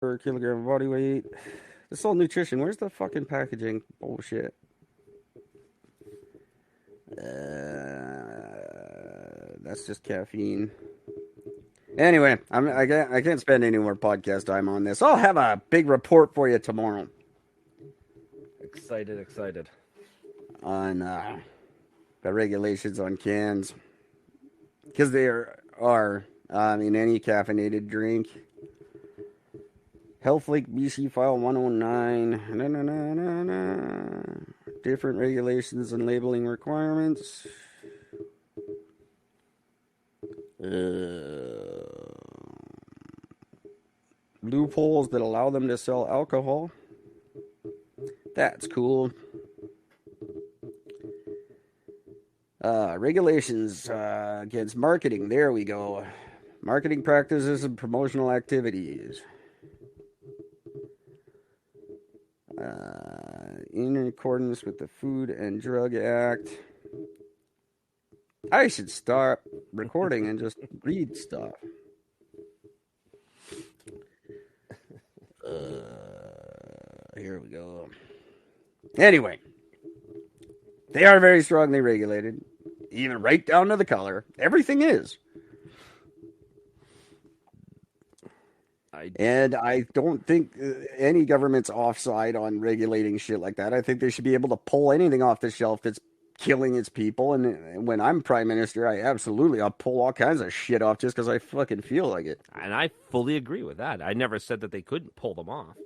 per kilogram of body weight. This is all nutrition. Where's the fucking packaging? Bullshit. That's just caffeine. Anyway, I can't spend any more podcast time on this. I'll have a big report for you tomorrow Excited. on the regulations on cans, because there are in any caffeinated drink. Health Lake BC file 109. Different regulations and labeling requirements. Loopholes that allow them to sell alcohol. That's cool. Regulations against marketing. There we go. Marketing practices and promotional activities. In accordance with the Food and Drug Act. I should stop recording and just read stuff. Here we go. Anyway, they are very strongly regulated, even right down to the color. Everything is. And I don't think any government's offside on regulating shit like that. I think they should be able to pull anything off the shelf that's killing its people. And when I'm prime minister, I'll pull all kinds of shit off just because I fucking feel like it. And I fully agree with that. I never said that they couldn't pull them off.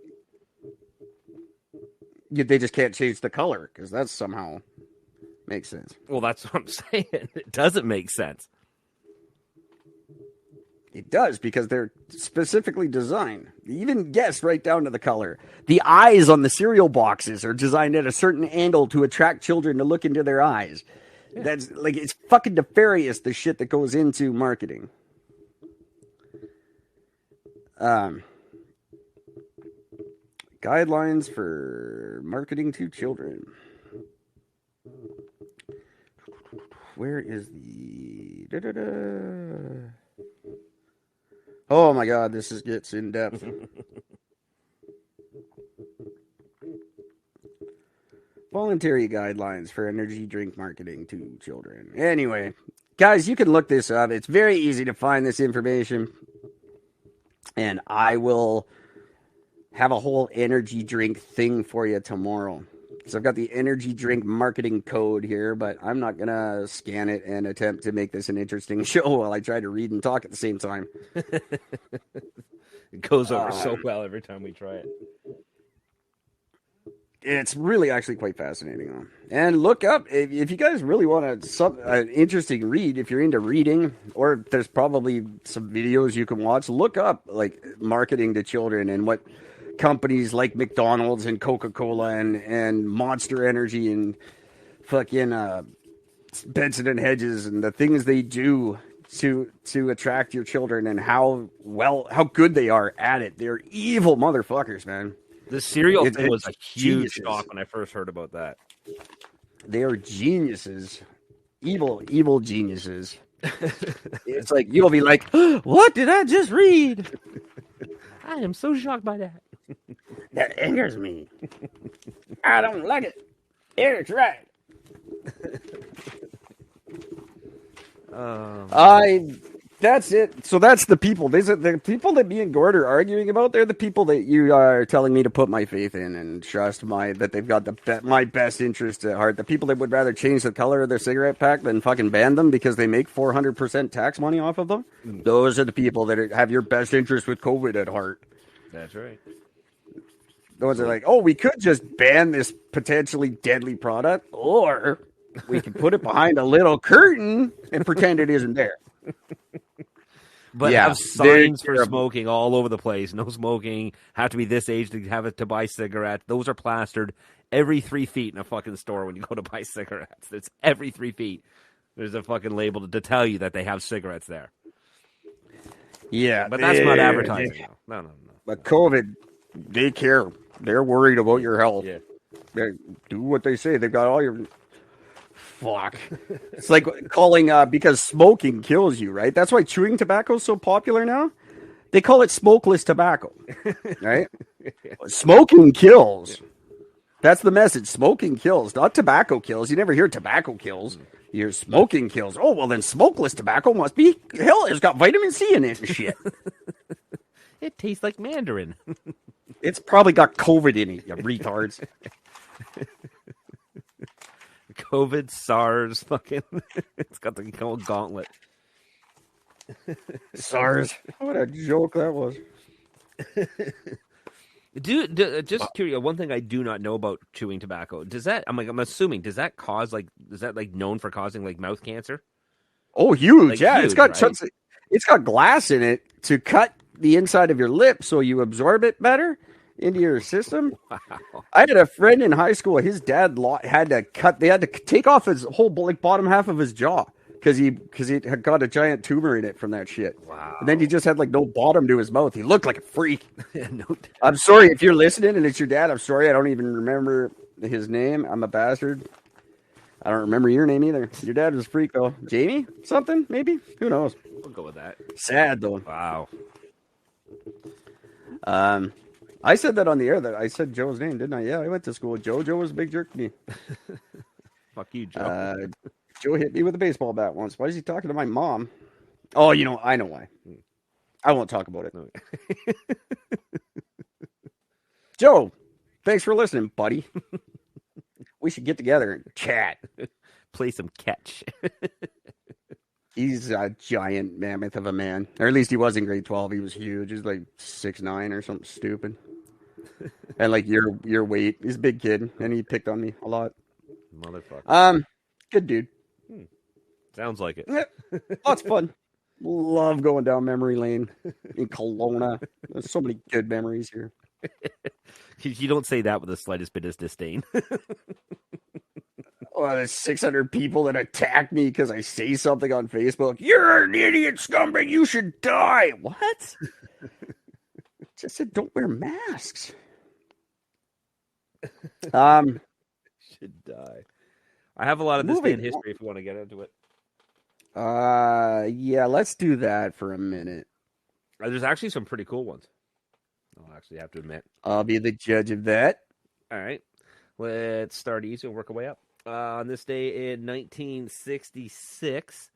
They just can't change the color because that somehow makes sense. Well, that's what I'm saying. It doesn't make sense. It does, because they're specifically designed. You even guess right down to the color. The eyes on the cereal boxes are designed at a certain angle to attract children to look into their eyes. Yeah. That's like, it's fucking nefarious, the shit that goes into marketing. Guidelines for marketing to children. Where is the... Oh my god, this gets in depth. Voluntary guidelines for energy drink marketing to children. Anyway, guys, you can look this up. It's very easy to find this information. And I will have a whole energy drink thing for you tomorrow. So I've got the energy drink marketing code here, but I'm not going to scan it and attempt to make this an interesting show while I try to read and talk at the same time. It goes over so well every time we try it. It's really actually quite fascinating. And look up, if you guys really want an interesting read, if you're into reading, or there's probably some videos you can watch, look up like marketing to children and what companies like McDonald's and Coca-Cola and Monster Energy and fucking Benson and Hedges and the things they do to attract your children and how good they are at it. They're evil motherfuckers, man. The cereal thing was a huge shock when I first heard about that. They are geniuses. Evil geniuses. It's like, you'll be like, what did I just read? I am so shocked by that. That angers me. I don't like it. Eric's right. That's it. So that's the people. These are the people that me and Gord are arguing about. They're the people that you are telling me to put my faith in and trust that they've got my best interest at heart. The people that would rather change the color of their cigarette pack than fucking ban them because they make 400% tax money off of them. Those are the people that have your best interest with COVID at heart. That's right. Those are like, oh, we could just ban this potentially deadly product, or we can put it behind a little curtain and pretend it isn't there. But have signs for smoking all over the place. No smoking. Have to be this age to buy cigarettes. Those are plastered every 3 feet in a fucking store when you go to buy cigarettes. It's every 3 feet. There's a fucking label to tell you that they have cigarettes there. Yeah. But that's not advertising. No. But COVID, they care. They're worried about your health. Yeah. They do what they say. They've got all your... Fuck. It's like calling, because smoking kills you, right? That's why chewing tobacco is so popular now. They call it smokeless tobacco, right? Smoking kills. That's the message. Smoking kills, not tobacco kills. You never hear tobacco kills. You hear smoking kills. Oh, well, then smokeless tobacco must be, hell, it's got vitamin C in it and shit. It tastes like Mandarin. It's probably got COVID in it, you retards. COVID, SARS, fucking. It's got the old gauntlet. SARS. What a joke that was. Just curious, one thing I do not know about chewing tobacco. I'm assuming, does that cause is that known for causing mouth cancer? Oh, huge. Like, yeah. huge, It's got right? chunks it's got glass in it to cut the inside of your lip so you absorb it better into your system. Wow. I had a friend in high school. His dad had to take off his whole bottom half of his jaw because he had got a giant tumor in it from that shit. Wow. And then he just had no bottom to his mouth. He looked like a freak. No. I'm sorry if you're listening and it's your dad. I'm sorry. I don't even remember his name. I'm a bastard. I don't remember your name either. Your dad was a freak though. Jamie? Something? Maybe? Who knows? We'll go with that. Sad though. Wow. I said that on the air. That I said Joe's name, didn't I? Yeah, I went to school with Joe. Joe was a big jerk to me. Fuck you, Joe. Joe hit me with a baseball bat once. Why is he talking to my mom? Oh, I know why. I won't talk about it. Joe, thanks for listening, buddy. We should get together and chat. Play some catch. He's a giant mammoth of a man. Or at least he was in grade 12. He was huge. He was 6'9" or something stupid. And your weight. He's a big kid. And he picked on me a lot. Motherfucker. Good dude. Sounds like it. Yeah, lots of fun. Love going down memory lane in Kelowna. There's so many good memories here. You don't say that with the slightest bit of disdain. Oh, there's 600 people that attack me because I say something on Facebook. You're an idiot scumbag. You should die. What? Just said don't wear masks. Should die. I have a lot of this day in history if you want to get into it. Yeah, let's do that for a minute. There's actually some pretty cool ones. I'll actually have to admit. I'll be the judge of that. All right. Let's start easy and work our way up. On this day in 1966,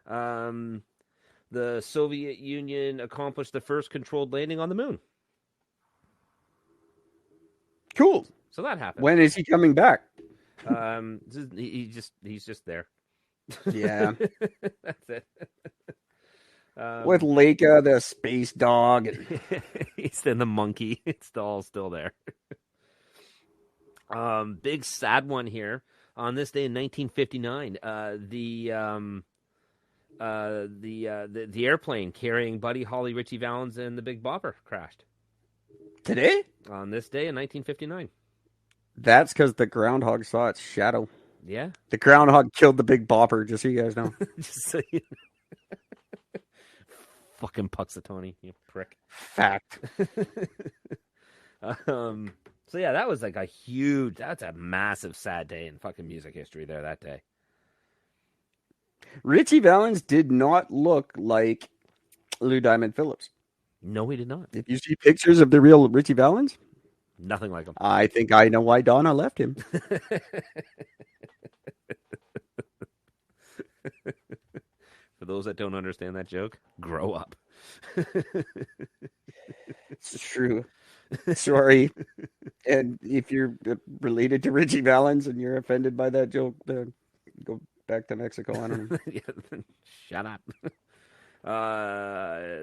the Soviet Union accomplished the first controlled landing on the moon. Cool. So that happened. When is he coming back? He's just there. Yeah. That's it. With Leica, the space dog. He's then the monkey. It's all still there. Big sad one here. On this day in 1959, the airplane carrying Buddy Holly, Richie Valens, and the Big Bopper crashed. Today? On this day in 1959. That's because the groundhog saw its shadow. Yeah. The groundhog killed the Big Bopper, just so you guys know. Just so you know. Fucking Puxatawny, you prick. Fact. So yeah, that was that's a massive sad day in fucking music history there that day. Richie Valens did not look like Lou Diamond Phillips. No, he did not. If you see pictures of the real Richie Valens, nothing like him. I think I know why Donna left him. For those that don't understand that joke, grow up. It's true. Sorry. And if you're related to Richie Valens and you're offended by that joke, then go back to Mexico. I don't know. Shut up.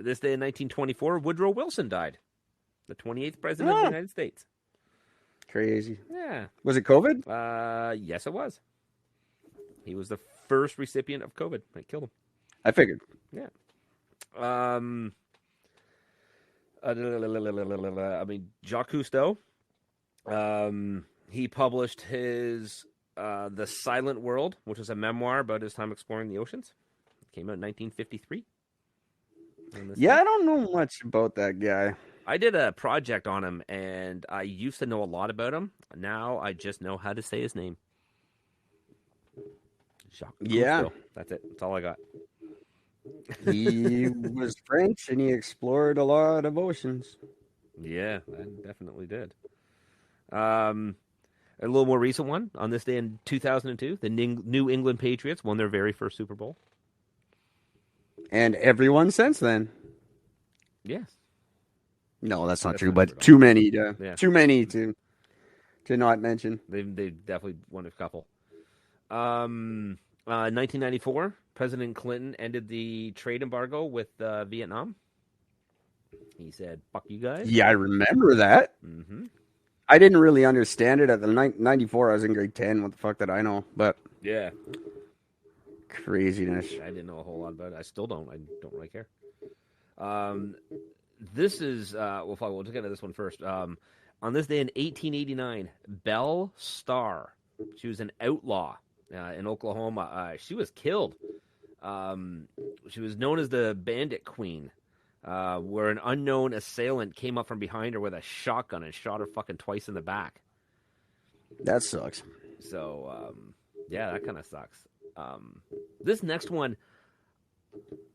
This day in 1924, Woodrow Wilson died. The 28th president of the United States. Crazy. Yeah. Was it COVID? Yes, it was. He was the first recipient of COVID. It killed him. I figured. Yeah. I mean, Jacques Cousteau. He published his The Silent World, which was a memoir about his time exploring the oceans. It came out in 1953. Yeah, I don't know much about that guy. I did a project on him, and I used to know a lot about him. Now I just know how to say his name. Jacques Cousteau. That's it. That's all I got. He was French and he explored a lot of oceans. Yeah, I definitely did. A little more recent one. On this day in 2002, the New England Patriots won their very first Super Bowl. And everyone since then. Yes. No, that's not true, but too many to not mention. They definitely won a couple. 1994, President Clinton ended the trade embargo with Vietnam. He said, "Fuck you guys." Yeah, I remember that. Mm-hmm. I didn't really understand it at the 94. I was in grade 10. What the fuck did I know? But yeah, craziness. I didn't know a whole lot about it. I still don't. I don't really care. This is we'll get into this one first. On this day in 1889, Belle Starr, she was an outlaw in Oklahoma. She was killed. She was known as the Bandit Queen, where an unknown assailant came up from behind her with a shotgun and shot her fucking twice in the back. That sucks. So, yeah, that kind of sucks. This next one,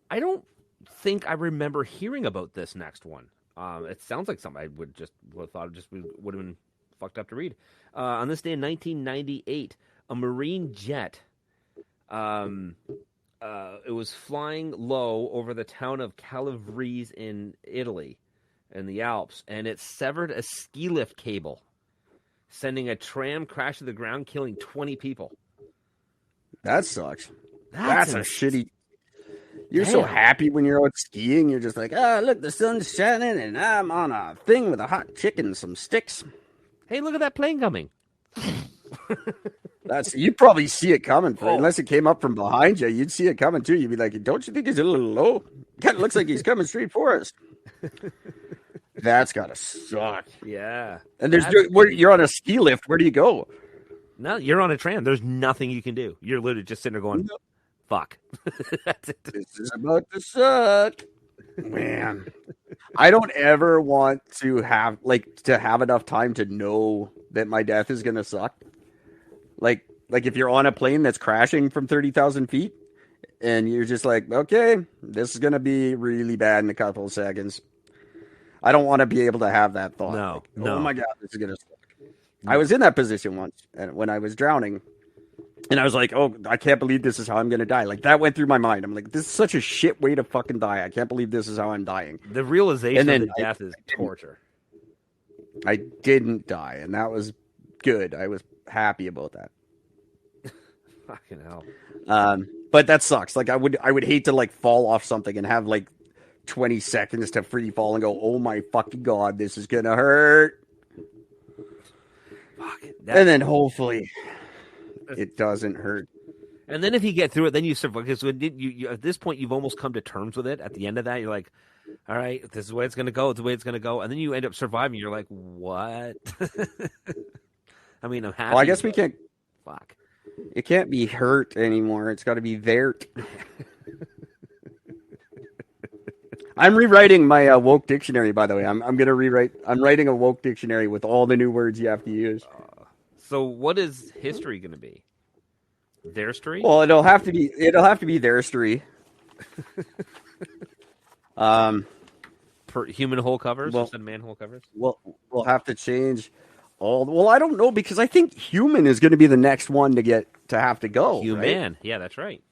I don't think I remember hearing about this next one. It sounds like something I would have thought would have been fucked up to read. On this day in 1998, a Marine jet, it was flying low over the town of Calabrese in Italy, in the Alps, and it severed a ski lift cable, sending a tram crash to the ground, killing 20 people. That sucks. That's a shitty... You're so happy when you're out skiing. You're just like, look, the sun's shining, and I'm on a thing with a hot chicken and some sticks. Hey, look at that plane coming. You'd probably see it coming. Unless it came up from behind you, you'd see it coming too. You'd be like, don't you think he's a little low? Kind of looks like he's coming straight for us. That's gotta suck. Yeah. And you're on a ski lift. Where do you go? No, you're on a tram. There's nothing you can do. You're literally just sitting there going, fuck. That's it. This is about to suck. Man. I don't ever want to have enough time to know that my death is gonna suck. Like if you're on a plane that's crashing from 30,000 feet and you're just like, okay, this is gonna be really bad in a couple of seconds. I don't want to be able to have that thought. No. Oh my God, this is gonna suck. I was in that position once when I was drowning. And I was like, oh, I can't believe this is how I'm going to die. Like, that went through my mind. I'm like, this is such a shit way to fucking die. I can't believe this is how I'm dying. The realization of the death is torture. I didn't die, and that was good. I was happy about that. Fucking hell. But that sucks. Like, I would hate to, like, fall off something and have, like, 20 seconds to free fall and go, oh my fucking God, this is going to hurt. Fuck. And then hopefully... it doesn't hurt. And then if you get through it, then you survive. Because you at this point, you've almost come to terms with it. At the end of that, you're like, all right, this is the way it's going to go. It's the way it's going to go. And then you end up surviving. You're like, what? I mean, I'm happy. Well, I guess we can't. Fuck. It can't be hurt anymore. It's got to be there. I'm rewriting my woke dictionary, by the way. I'm going to rewrite. I'm writing a woke dictionary with all the new words you have to use. So what is history going to be? Their street? Well, it'll have to be their street. Per human hole covers instead of manhole covers? We'll have to change all. Well, I don't know because I think human is going to be the next one to have to go. Human, right? Yeah, that's right.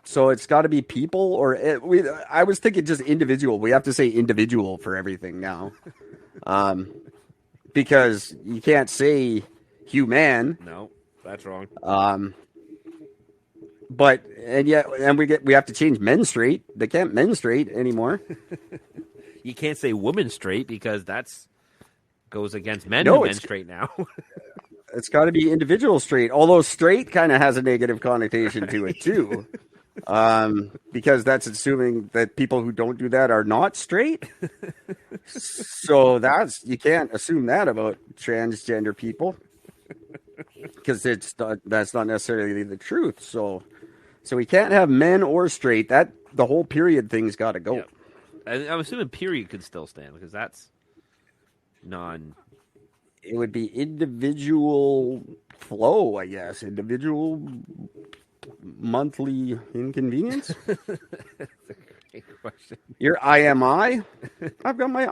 So it's got to be people, I was thinking just individual. We have to say individual for everything now. Because you can't say human. No, that's wrong. We have to change menstruate. They can't menstruate anymore. You can't say woman straight because that's goes against men who menstruate now. It's got to be individual straight. Although straight kind of has a negative connotation to it too. Because that's assuming that people who don't do that are not straight. So you can't assume that about transgender people because that's not necessarily the truth. So we can't have men or straight. That the whole period thing's got to go. Yep. I'm assuming period could still stand because that's non. It would be individual flow, I guess. Individual monthly inconvenience? That's a great question. Your IMI? I've got my